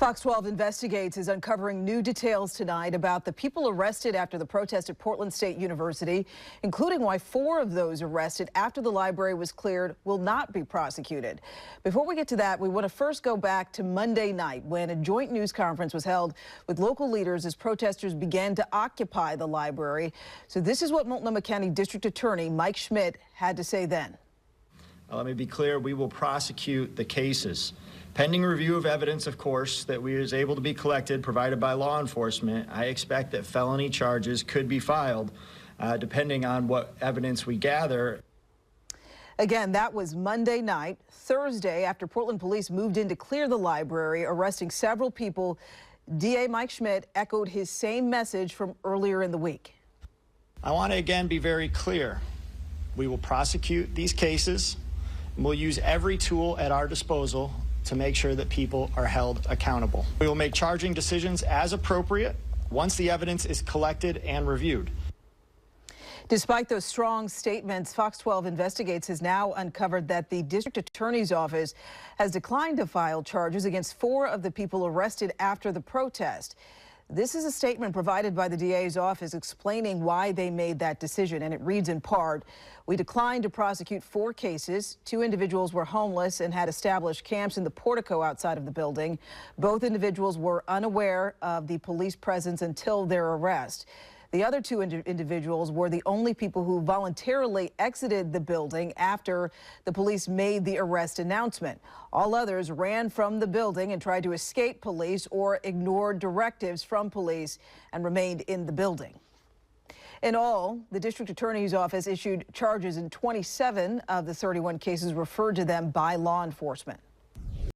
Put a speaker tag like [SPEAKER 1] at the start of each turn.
[SPEAKER 1] Fox 12 Investigates is uncovering new details tonight about the people arrested after the protest at Portland State University, including why 4 of those arrested after the library was cleared will not be prosecuted. Before we get to that, we want to first go back to Monday night when a joint news conference was held with local leaders as protesters began to occupy the library. So this is what Multnomah County District Attorney Mike Schmidt had to say then.
[SPEAKER 2] Let me be clear, we will prosecute the cases. Pending review of evidence, of course, that is able to be collected, provided by law enforcement, I expect that felony charges could be filed, depending on what evidence we gather.
[SPEAKER 1] Again, that was Monday night. Thursday, after Portland police moved in to clear the library, arresting several people, DA Mike Schmidt echoed his same message from earlier in the week.
[SPEAKER 2] I want to again be very clear. We will prosecute these cases, and we'll use every tool at our disposal to make sure that people are held accountable. We will make charging decisions as appropriate once the evidence is collected and reviewed.
[SPEAKER 1] Despite those strong statements, Fox 12 Investigates has now uncovered that the district attorney's office has declined to file charges against 4 of the people arrested after the protest. This is a statement provided by the DA's office explaining why they made that decision, and it reads in part, "We declined to prosecute 4 cases. 2 individuals were homeless and had established camps in the portico outside of the building. Both individuals were unaware of the police presence until their arrest. The other 2 individuals were the only people who voluntarily exited the building after the police made the arrest announcement. All others ran from the building and tried to escape police or ignored directives from police and remained in the building." In all, the district attorney's office issued charges in 27 of the 31 cases referred to them by law enforcement.